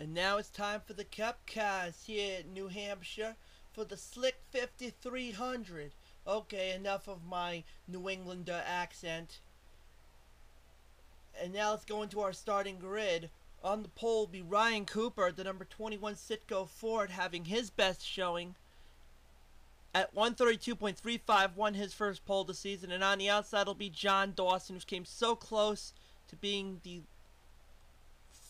And now it's time for the Cup Cars here at New Hampshire for the Slick 5300. Okay, enough of my New Englander accent. And now let's go into our starting grid. On the pole will be Ryan Cooper, the number 21 Citgo Ford, having his best showing at 132.35, won his first pole this season. And on the outside will be John Dawson, who came so close to being the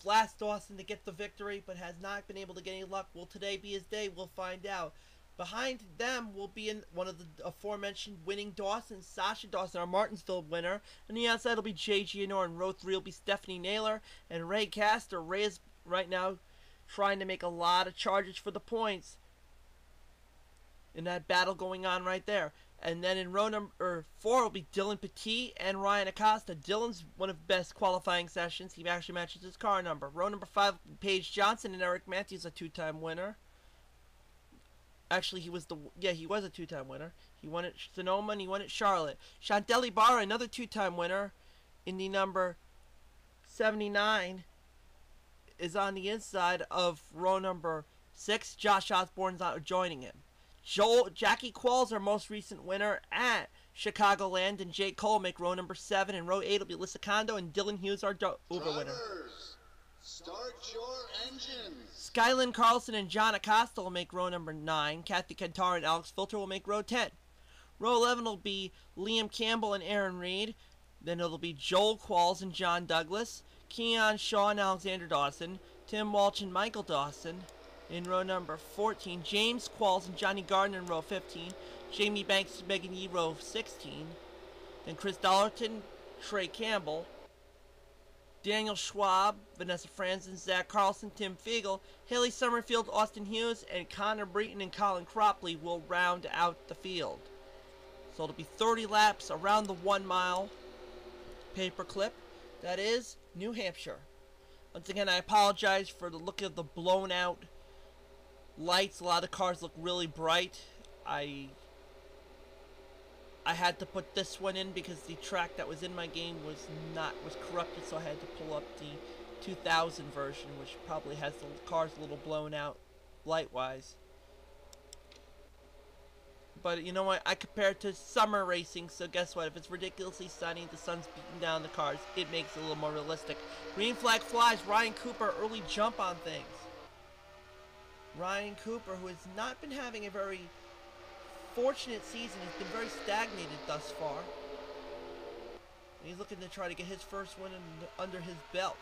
last Dawson to get the victory, but has not been able to get any luck. Will today be his day? We'll find out. Behind them will be one of the aforementioned winning Dawsons, Sasha Dawson, our Martinsville winner. And the outside will be Jay Gianor, and row 3 will be Stephanie Naylor and Ray Castor. Ray is right now trying to make a lot of charges for the points in that battle going on right there. And then in row number 4 will be Dylan Petit and Ryan Acosta. Dylan's one of the best qualifying sessions. He actually matches his car number. Row number 5, Paige Johnson and Eric Matthews, a two-time winner. Actually, he was a two-time winner. He won at Sonoma and he won at Charlotte. Chantel Ibarra, another two-time winner in the number 79, is on the inside of row number 6. Josh Osborne's joining him. Jackie Qualls, our most recent winner at Chicagoland, and Jake Cole make row number 7. And row 8 will be Alyssa Kondo and Dylan Hughes, our Uber winner. Start your engines. Skylyn Carlson and John Acosta will make row number 9. Kathy Cantar and Alex Filter will make row 10. Row 11 will be Liam Campbell and Aaron Reed. Then it'll be Joel Qualls and John Douglas, Keon Shaw and Alexander Dawson, Tim Walsh and Michael Dawson. In row number 14, James Qualls and Johnny Gardner in row 15, Jamie Banks and Megan Yee row 16, then Chris Dollarton, Trey Campbell, Daniel Schwab, Vanessa Franzen, Zach Carlson, Tim Fiegel, Haley Summerfield, Austin Hughes, and Connor Breton and Colin Cropley will round out the field. So it'll be 30 laps around the 1 mile paperclip. That is New Hampshire. Once again, I apologize for the look of the blown out lights. A lot of the cars look really bright. I had to put this one in because the track that was in my game was corrupted, so I had to pull up the 2000 version, which probably has the cars a little blown out light wise. But you know what, I compare it to summer racing, so guess what, if it's ridiculously sunny, the sun's beating down the cars, it makes it a little more realistic. Green flag flies. Ryan Cooper, early jump on things. Ryan Cooper, who has not been having a very fortunate season, has been very stagnated thus far. And he's looking to try to get his first win under his belt.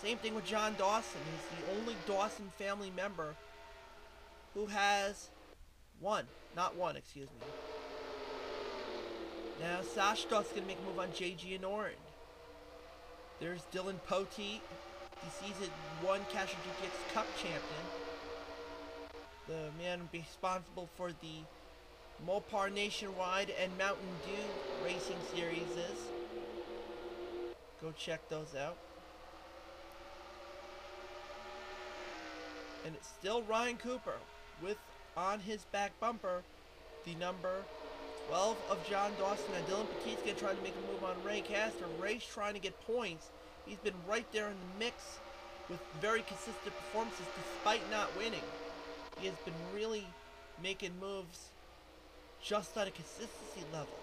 Same thing with John Dawson. He's the only Dawson family member who has excuse me. Now Sasha Dawson's going to make a move on Jay Gianor. There's Dylan Poteet, the Season 1 Casher GTX Cup champion. The man responsible for the Mopar Nationwide and Mountain Dew Racing Series is. Go check those out. And it's still Ryan Cooper with on his back bumper the number 12 of John Dawson. And Dylan Petit's going to try to make a move on Ray Castor. Ray's trying to get points. He's been right there in the mix with very consistent performances despite not winning. He has been really making moves just at a consistency level.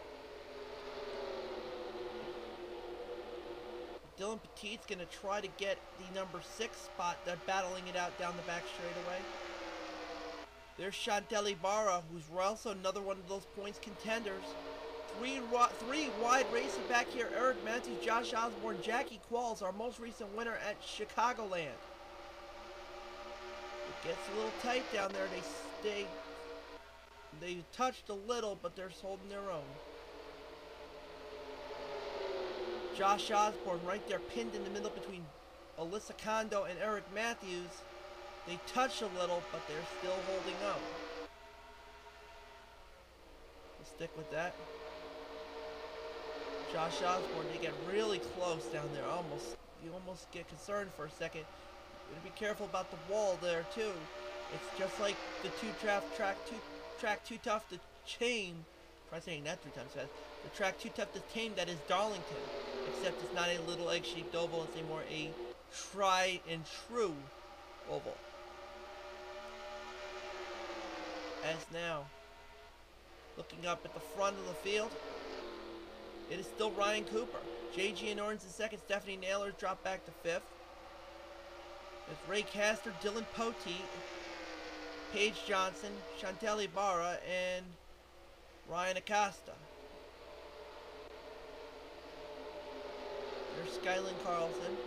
Dylan Petit's going to try to get the number 6 spot. They're battling it out down the back straightaway. There's Chantel Ibarra, who's also another one of those points contenders. Three wide racing back here. Eric Matthews, Josh Osborne, Jackie Qualls, our most recent winner at Chicagoland. It gets a little tight down there. They touched a little, but they're holding their own. Josh Osborne right there pinned in the middle between Alyssa Kondo and Eric Matthews. They touch a little, but they're still holding on. We'll stick with that. Josh Osborne, they get really close down there. You almost get concerned for a second. You gotta be careful about the wall there too. It's just like the track too tough to tame. Try saying that 3 times fast. The track too tough to tame that is Darlington, except it's not a little egg-shaped oval. It's a more a try and true oval. As now, looking up at the front of the field, it is still Ryan Cooper. JG and Orange in second. Stephanie Naylor dropped back to fifth. It's Ray Castor, Dylan Poteet, Paige Johnson, Chantel Ibarra, and Ryan Acosta. There's Skylin Carlson.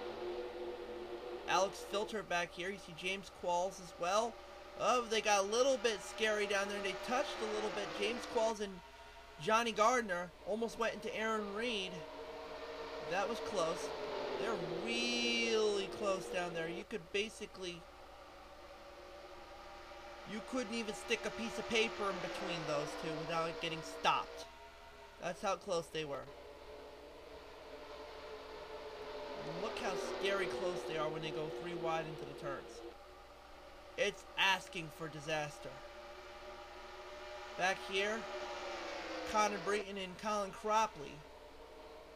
Alex Filter back here. You see James Qualls as well. Oh, they got a little bit scary down there. They touched a little bit. James Qualls and Johnny Gardner almost went into Aaron Reed. That was close. They're really close down there. You could basically... You couldn't even stick a piece of paper in between those two without it getting stopped. That's how close they were. And look how scary close they are when they go 3 wide into the turns. It's asking for disaster. Back here, Connor Breton and Colin Cropley.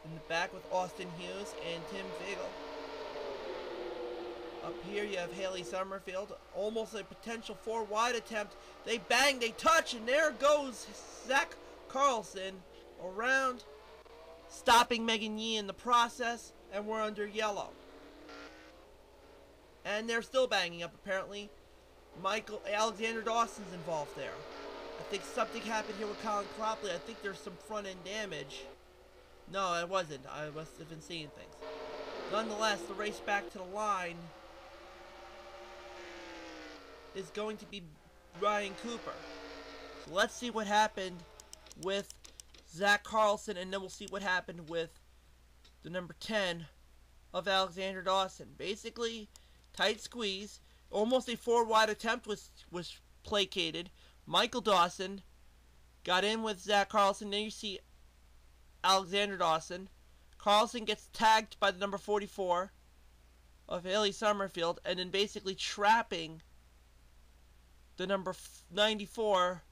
In the back with Austin Hughes and Tim Figel. Up here you have Haley Summerfield. Almost a potential 4 wide attempt. They bang, they touch, and there goes Zach Carlson around, stopping Megan Yee in the process, and we're under yellow. And they're still banging up apparently. Alexander Dawson's involved there. I think something happened here with Colin Cropley. I think there's some front end damage. No, it wasn't. I must have been seeing things. Nonetheless, the race back to the line is going to be Ryan Cooper. So let's see what happened with Zach Carlson, and then we'll see what happened with the number 10 of Alexander Dawson. Basically, tight squeeze. Almost a 4 wide attempt was placated. Michael Dawson got in with Zach Carlson. Then you see Alexander Dawson. Carlson gets tagged by the number 44 of Haley Summerfield, and then basically trapping the number 94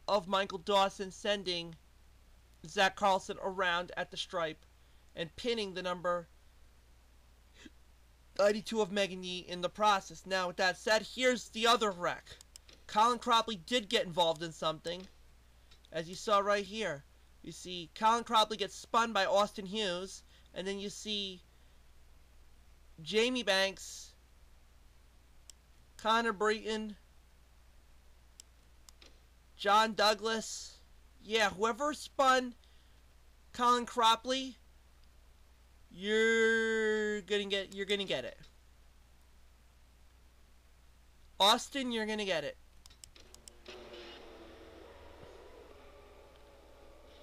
of Michael Dawson, sending Zach Carlson around at the stripe and pinning the number 92 of Megan Yee in the process. Now, with that said, here's the other wreck. Colin Cropley did get involved in something, as you saw right here. You see Colin Cropley gets spun by Austin Hughes, and then you see Jamie Banks, Connor Breton, John Douglas. Yeah, whoever spun Colin Cropley, you're gonna get it. Austin, you're gonna get it.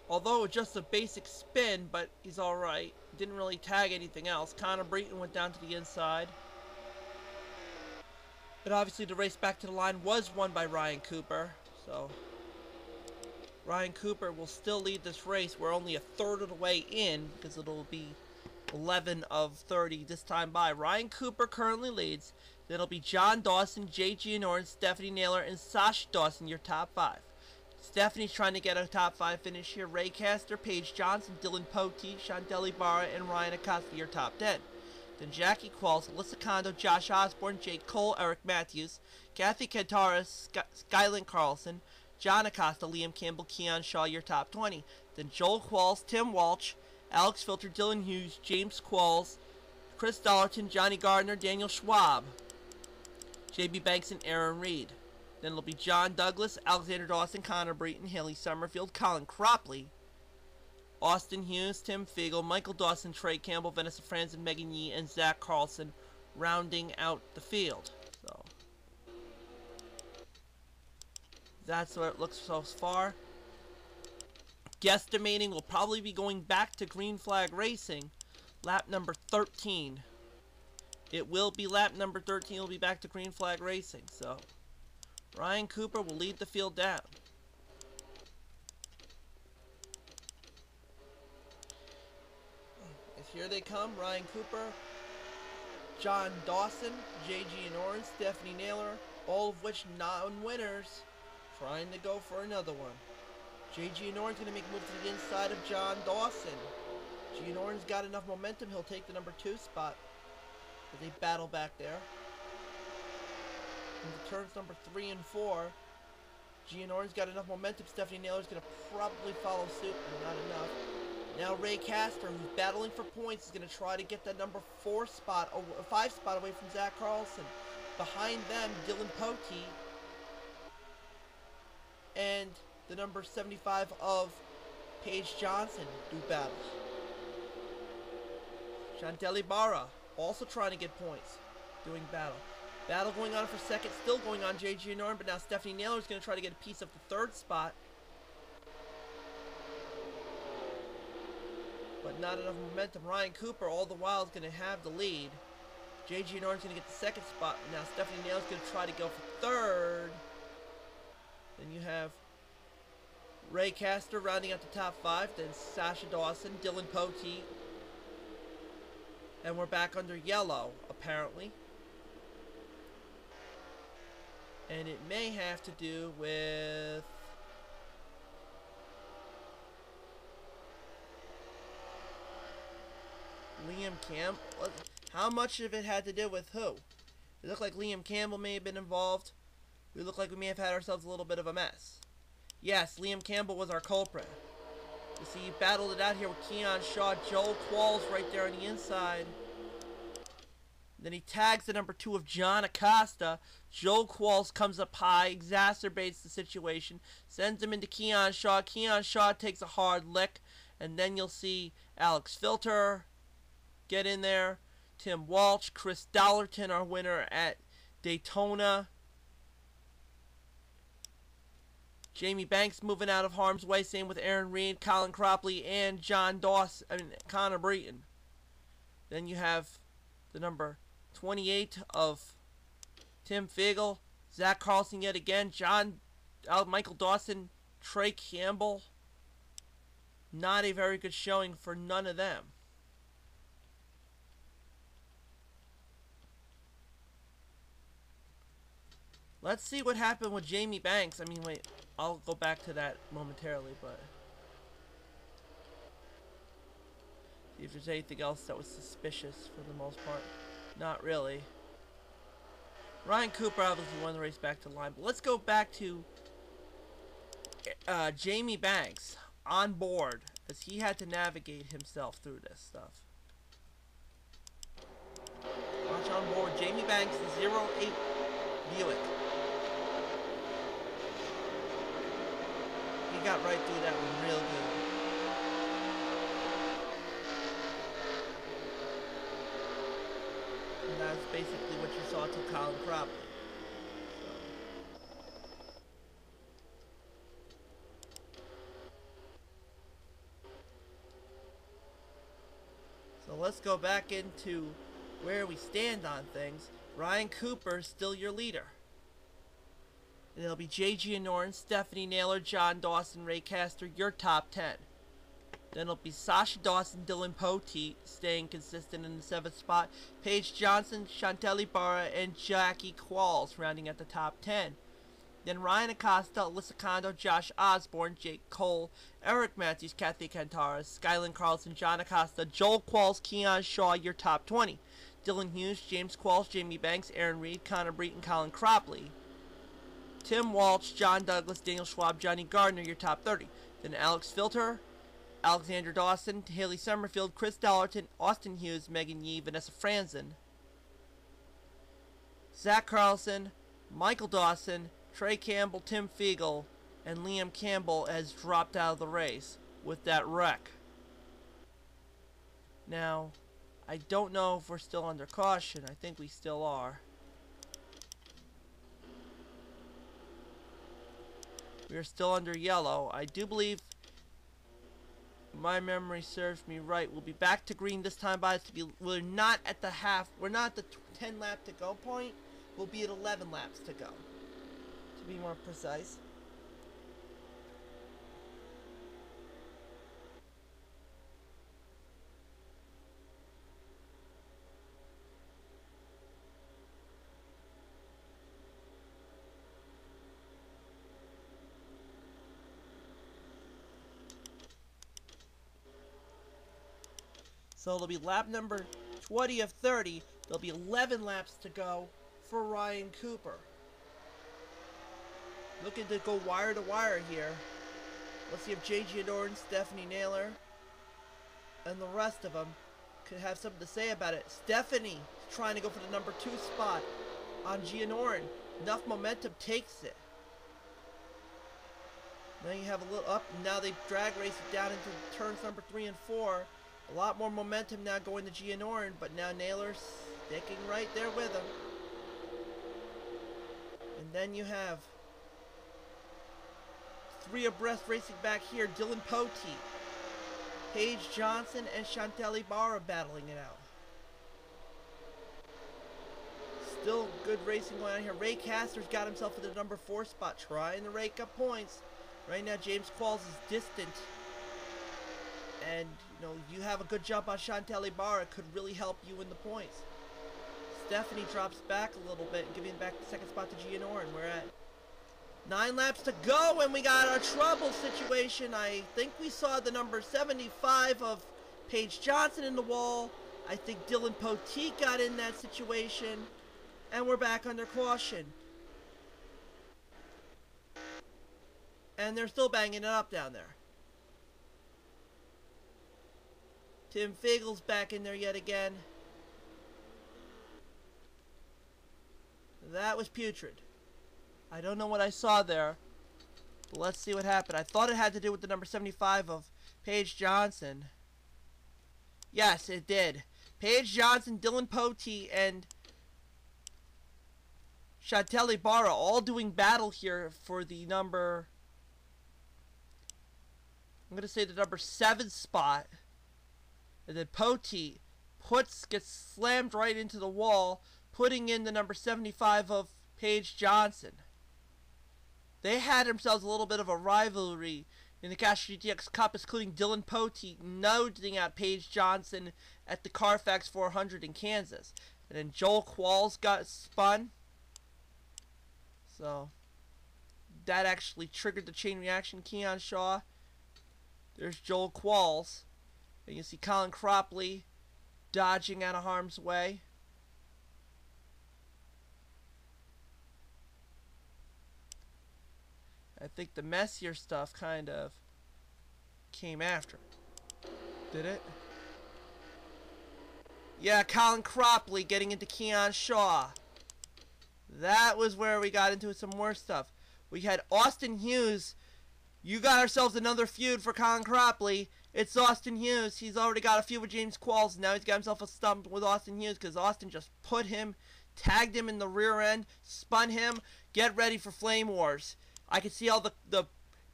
Although it's just a basic spin, but he's alright. Didn't really tag anything else. Connor Breton went down to the inside. But obviously the race back to the line was won by Ryan Cooper. So Ryan Cooper will still lead this race. We're only a third of the way in, because it'll be 11 of 30 this time by. Ryan Cooper currently leads. Then it'll be John Dawson, JG and Orange, Stephanie Naylor, and Sasha Dawson, your top 5. Stephanie's trying to get a top 5 finish here. Ray Castor, Paige Johnson, Dylan Poteet, Chantel Ibarra, and Ryan Acosta, your top 10. Then Jackie Qualls, Alyssa Kondo, Josh Osborne, Jake Cole, Eric Matthews, Kathy Kantaras, Skylin Carlson, John Acosta, Liam Campbell, Keon Shaw, your top 20. Then Joel Qualls, Tim Walsh, Alex Filter, Dylan Hughes, James Qualls, Chris Dollarton, Johnny Gardner, Daniel Schwab, JB Banks, and Aaron Reed. Then it'll be John Douglas, Alexander Dawson, Connor Breton, Haley Summerfield, Colin Cropley, Austin Hughes, Tim Figel, Michael Dawson, Trey Campbell, Vanessa Franzen, Megan Yee, and Zach Carlson rounding out the field. So that's what it looks so far. Guesstimating will probably be going back to green flag racing, lap number 13. It will be lap number 13. It'll be back to green flag racing. So Ryan Cooper will lead the field down. As here they come, Ryan Cooper, John Dawson, JG and Orange, Stephanie Naylor, all of which non-winners, trying to go for another one. JG and Orange going to make a move to the inside of John Dawson. G and Orange got enough momentum, he'll take the number 2 spot. As they battle back there. into turns number 3 and 4. Gianor's got enough momentum. Stephanie Naylor's going to probably follow suit, but not enough. Now Ray Castor, who's battling for points, is going to try to get that number 5 spot away from Zach Carlson. Behind them, Dylan Poteet and the number 75 of Paige Johnson do battle. Chantelli Barra also trying to get points, doing battle. Battle going on for second, still going on J. Gianor, but now Stephanie Naylor is going to try to get a piece of the 3rd spot. But not enough momentum. Ryan Cooper all the while is going to have the lead. J. Gianor is going to get the 2nd spot. Now Stephanie Naylor is going to try to go for 3rd. Then you have Ray Castor rounding out the top 5. Then Sasha Dawson, Dylan Poteet. And we're back under yellow, apparently. And it may have to do with Liam Campbell. How much of it had to do with who? It looked like Liam Campbell may have been involved. We look like we may have had ourselves a little bit of a mess. Yes, Liam Campbell was our culprit. You see, he battled it out here with Keon Shaw. Joel Qualls right there on the inside. Then he tags the number 2 of John Acosta. Joel Qualls comes up high, exacerbates the situation, sends him into Keon Shaw. Keon Shaw takes a hard lick, and then you'll see Alex Filter get in there. Tim Walsh, Chris Dollarton, our winner at Daytona. Jamie Banks moving out of harm's way, same with Aaron Reed, Colin Cropley, and Connor Breton. Then you have the number 28 of Tim Fiegel, Zach Carlson yet again, Michael Dawson, Trey Campbell. Not a very good showing for none of them. Let's see what happened with Jamie Banks. I mean, wait, I'll go back to that momentarily, but see if there's anything else that was suspicious for the most part. Not really. Ryan Cooper obviously won the race back to line, but let's go back to Jamie Banks on board as he had to navigate himself through this stuff. Watch on board Jamie Banks, the 08 Buick. He got right through that one real good. And that's basically what you saw to Colin Cropley. So let's go back into where we stand on things. Ryan Cooper is still your leader. And it'll be J. Gianorin, Stephanie Naylor, John Dawson, Ray Castor, your top 10. Then it'll be Sasha Dawson, Dylan Poteet staying consistent in the 7th spot. Paige Johnson, Chantelli Barra, and Jackie Qualls rounding at the top 10. Then Ryan Acosta, Alyssa Kondo, Josh Osborne, Jake Cole, Eric Matthews, Kathy Cantara, Skyland Carlson, John Acosta, Joel Qualls, Keon Shaw, your top 20. Dylan Hughes, James Qualls, Jamie Banks, Aaron Reed, Connor Breton, Colin Cropley. Tim Walsh, John Douglas, Daniel Schwab, Johnny Gardner, your top 30. Then Alex Filter, Alexander Dawson, Haley Summerfield, Chris Dollarton, Austin Hughes, Megan Yee, Vanessa Franzen. Zach Carlson, Michael Dawson, Trey Campbell, Tim Fiegel, and Liam Campbell has dropped out of the race with that wreck. Now, I don't know if we're still under caution. I think we still are. We are still under yellow. I do believe, my memory serves me right, we'll be back to green this time. We're not at the we're not at the 10 lap to go point. We'll be at 11 laps to go, to be more precise. So it'll be lap number 20 of 30. There'll be 11 laps to go for Ryan Cooper. Looking to go wire to wire here. Let's see if J.G. Norton, Stephanie Naylor, and the rest of them could have something to say about it. Stephanie trying to go for the number 2 spot on Gianorin. Enough momentum, takes it. Now you have a little up. Now they drag race it down into turns number 3 and 4. A lot more momentum now going to Gianorin, but now Naylor's sticking right there with him. And then you have 3 abreast racing back here. Dylan Poteet, Paige Johnson, and Chantel Ibarra battling it out. Still good racing going on here. Ray Castor's got himself in the number 4 spot, trying to rake up points. Right now, James Qualls is distant. And, you know, you have a good jump on Chantel Ibarra. Could really help you in the points. Stephanie drops back a little bit, giving back the 2nd spot to Gianorin. We're at 9 laps to go, and we got a trouble situation. I think we saw the number 75 of Paige Johnson in the wall. I think Dylan Poteet got in that situation. And we're back under caution. And they're still banging it up down there. Tim Fiegel's back in there yet again. That was putrid. I don't know what I saw there. But let's see what happened. I thought it had to do with the number 75 of Paige Johnson. Yes, it did. Paige Johnson, Dylan Poteet, and Chantel Ibarra all doing battle here for the number... I'm going to say the number 7 spot. And then Poteet gets slammed right into the wall, putting in the number 75 of Paige Johnson. They had themselves a little bit of a rivalry in the Cash GTX Cup, including Dylan Poteet noting out Paige Johnson at the Carfax 400 in Kansas. And then Joel Qualls got spun. So that actually triggered the chain reaction. Keon Shaw. There's Joel Qualls. And you see Colin Cropley dodging out of harm's way. I think the messier stuff kind of came after. Did it? Yeah, Colin Cropley getting into Keon Shaw. That was where we got into some more stuff. We had Austin Hughes. You got ourselves another feud for Colin Cropley. It's Austin Hughes. He's already got a feud with James Qualls. Now he's got himself a stump with Austin Hughes because Austin just put him, tagged him in the rear end, spun him. Get ready for Flame Wars. I could see all the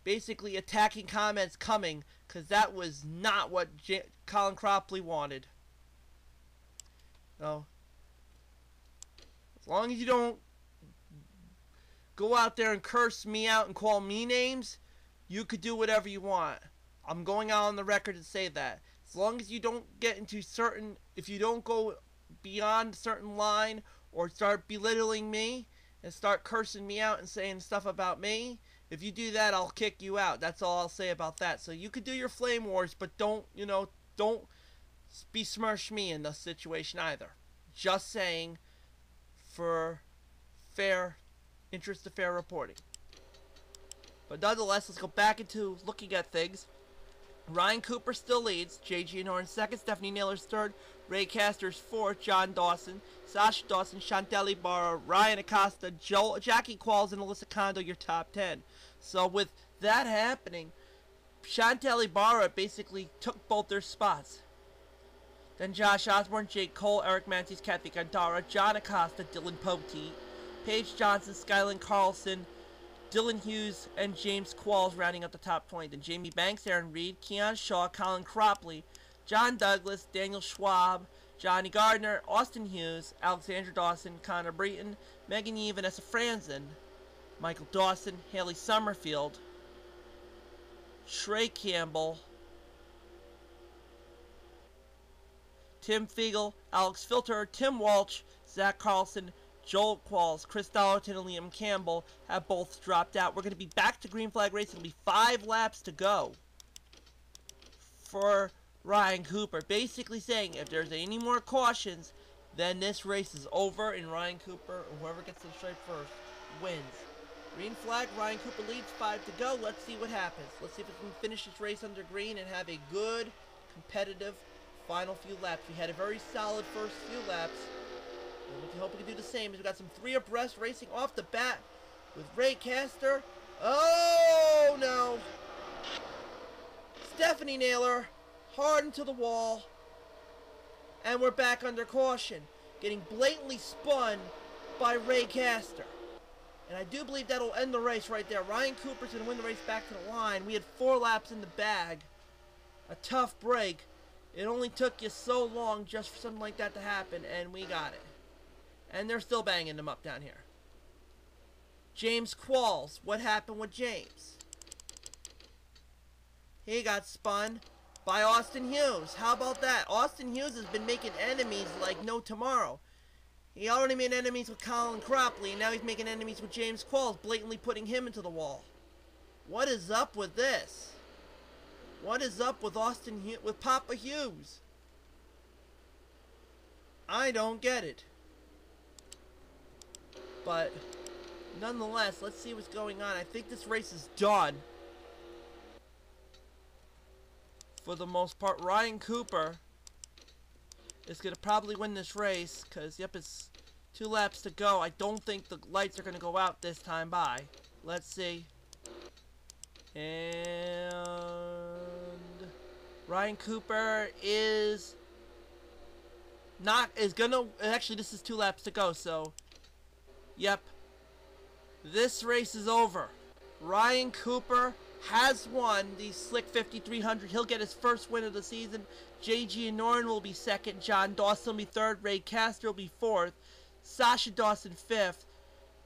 basically attacking comments coming because that was not what Colin Cropley wanted. So, as long as you don't go out there and curse me out and call me names, you could do whatever you want. I'm going out on the record to say that. As long as you don't get into certain, if you don't go beyond a certain line or start belittling me and start cursing me out and saying stuff about me, if you do that, I'll kick you out. That's all I'll say about that. So you could do your flame wars, but don't, you know, don't besmirch me in this situation either. Just saying for fair, interest of fair reporting. But nonetheless, let's go back into looking at things. Ryan Cooper still leads. J.G. Norton second. Stephanie Naylor's third. Ray Castor's fourth. John Dawson. Sasha Dawson. Chantel Ibarra. Ryan Acosta. Jackie Qualls and Alyssa Kondo, your top 10. So with that happening, Chantel Ibarra basically took both their spots. Then Josh Osborne, Jake Cole, Eric Mantis, Kathy Gandara, John Acosta, Dylan Poteet, Paige Johnson, Skyland Carlson, Dylan Hughes, and James Qualls rounding up the top 20. Then Jamie Banks, Aaron Reed, Keon Shaw, Colin Cropley, John Douglas, Daniel Schwab, Johnny Gardner, Austin Hughes, Alexandra Dawson, Connor Breton, Megan Yee, Vanessa Franzen, Michael Dawson, Haley Summerfield, Trey Campbell, Tim Fiegel, Alex Filter, Tim Walsh, Zach Carlson, Joel Qualls, Chris Dollarton, and Liam Campbell have both dropped out. We're going to be back to green flag racing. It'll be 5 laps to go for Ryan Cooper. Basically saying if there's any more cautions, then this race is over and Ryan Cooper, or whoever gets to the stripe first, wins. Green flag, Ryan Cooper leads, 5 to go. Let's see what happens. Let's see if we can finish this race under green and have a good, competitive final few laps. We had a very solid first few laps, and we can hope we can do the same. As we got some 3 abreast racing off the bat with Ray Caster. Oh no! Stephanie Naylor hard into the wall, and we're back under caution, getting blatantly spun by Ray Caster. And I do believe that'll end the race right there. Ryan Cooper's going to win the race back to the line. We had 4 laps in the bag. A tough break. It only took you so long just for something like that to happen, and we got it. And they're still banging them up down here. James Qualls. What happened with James? He got spun by Austin Hughes. How about that? Austin Hughes has been making enemies like no tomorrow. He already made enemies with Colin Cropley, and now he's making enemies with James Qualls, blatantly putting him into the wall. What is up with this? What is up with with Papa Hughes? I don't get it. But nonetheless, let's see what's going on. I think this race is done. For the most part, Ryan Cooper is going to probably win this race because, yep, it's 2 laps to go. I don't think the lights are going to go out this time by. Let's see. And Ryan Cooper is gonna, actually this is 2 laps to go, so yep, this race is over. Ryan Cooper has won the Slick 5300. He'll get his first win of the season. J.G. Noren will be second. John Dawson will be third. Ray Caster will be fourth. Sasha Dawson fifth.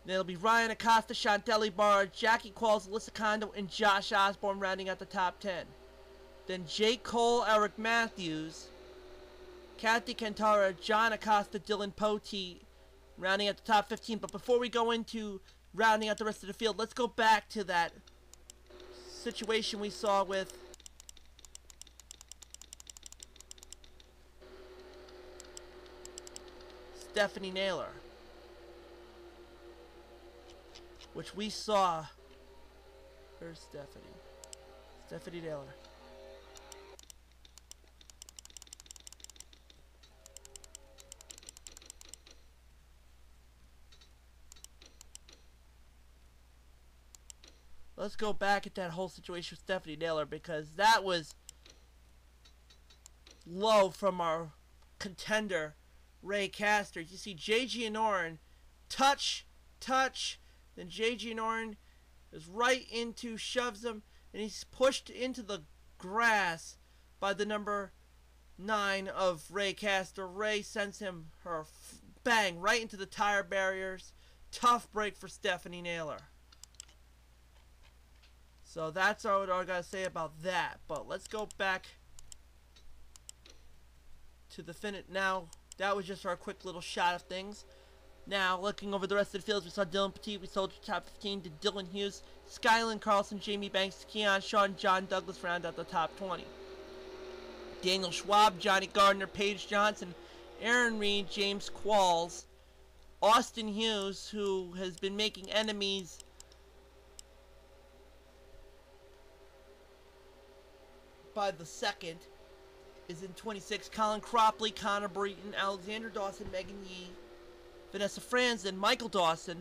Then it'll be Ryan Acosta, Chantelli Barr, Jackie Qualls, Alyssa Kondo, and Josh Osborne rounding out the top 10. Then Jake Cole, Eric Matthews, Kathy Cantara, John Acosta, Dylan Poteet rounding out the top 15. But before we go into rounding out the rest of the field, let's go back to that situation we saw with Stephanie Naylor, which we saw. Where's Stephanie? Stephanie Naylor. Let's go back at that whole situation with Stephanie Naylor, because that was low from our contender, Ray Caster. You see J.G. Noren touch, then J.G. Noren is right into, shoves him, and he's pushed into the grass by the number 9 of Ray Caster. Ray sends him bang right into the tire barriers. Tough break for Stephanie Naylor. So that's all I gotta say about that. But let's go back to the finish. Now, that was just our quick little shot of things. Now, looking over the rest of the fields, we saw Dylan Petit, we sold to top 15 to Dylan Hughes, Skyland Carlson, Jamie Banks, Keon Shaw, and John Douglas round out the top 20. Daniel Schwab, Johnny Gardner, Paige Johnson, Aaron Reed, James Qualls, Austin Hughes, who has been making enemies by the second, is in 26. Colin Cropley, Connor Breton, Alexander Dawson, Megan Yee, Vanessa Franzen, Michael Dawson,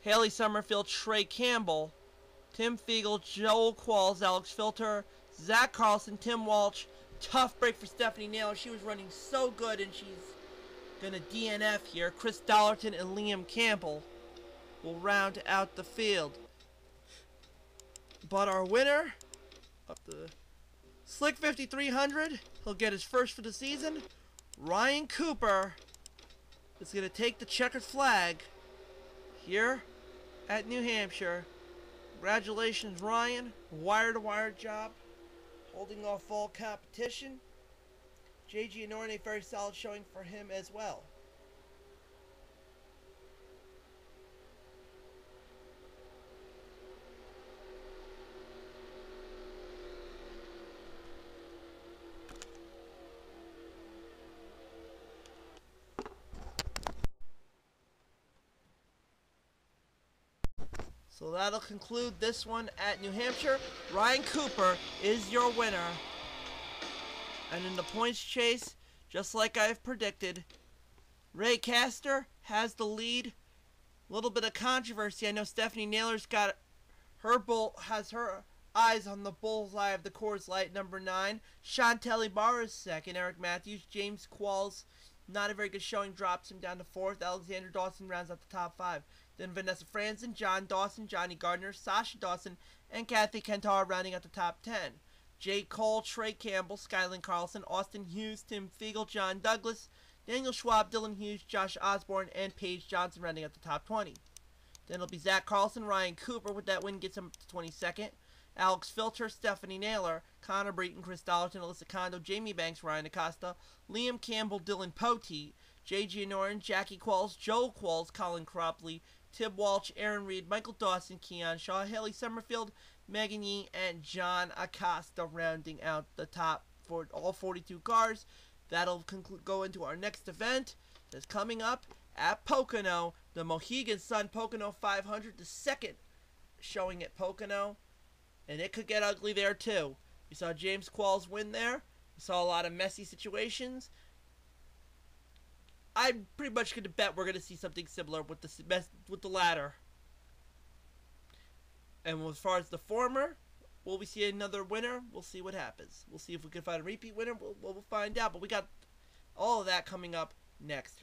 Haley Summerfield, Trey Campbell, Tim Fiegel, Joel Qualls, Alex Filter, Zach Carlson, Tim Walsh. Tough break for Stephanie Naylor. She was running so good, and she's gonna DNF here. Chris Dollarton and Liam Campbell will round out the field. But our winner of the Slick 5300, he'll get his first for the season. Ryan Cooper is going to take the checkered flag here at New Hampshire. Congratulations, Ryan. Wire-to-wire job, holding off all competition. J.G. Noren, a very solid showing for him as well. So that'll conclude this one at New Hampshire. Ryan Cooper is your winner. And in the points chase, just like I've predicted, Ray Castor has the lead. A little bit of controversy. I know Stephanie Naylor's got has her eyes on the bullseye of the Coors Light number 9. Chantelli Barr is second. Eric Matthews, James Qualls, not a very good showing, drops him down to 4th. Alexander Dawson rounds out the top 5. Then Vanessa Franzen, John Dawson, Johnny Gardner, Sasha Dawson, and Kathy Kentar rounding out the top 10. Jay Cole, Trey Campbell, Skyland Carlson, Austin Hughes, Tim Fiegel, John Douglas, Daniel Schwab, Dylan Hughes, Josh Osborne, and Paige Johnson rounding out the top 20. Then it'll be Zach Carlson, Ryan Cooper with that win gets him to 22nd. Alex Filter, Stephanie Naylor, Connor Breton, Chris Dollarton, Alyssa Kondo, Jamie Banks, Ryan Acosta, Liam Campbell, Dylan Poteet, Jay Gianorin, Jackie Qualls, Joe Qualls, Colin Cropley, Tib Walsh, Aaron Reed, Michael Dawson, Keon Shaw, Haley Summerfield, Megan Yee, and John Acosta rounding out the top for all 42 cars. That'll go into our next event that's coming up at Pocono, the Mohegan Sun Pocono 500, the second showing at Pocono. And it could get ugly there too. You saw James Qualls win there. You saw a lot of messy situations. I'm pretty much going to bet we're going to see something similar with the latter. And as far as the former, will we see another winner? We'll see what happens. We'll see if we can find a repeat winner. We'll find out. But we got all of that coming up next.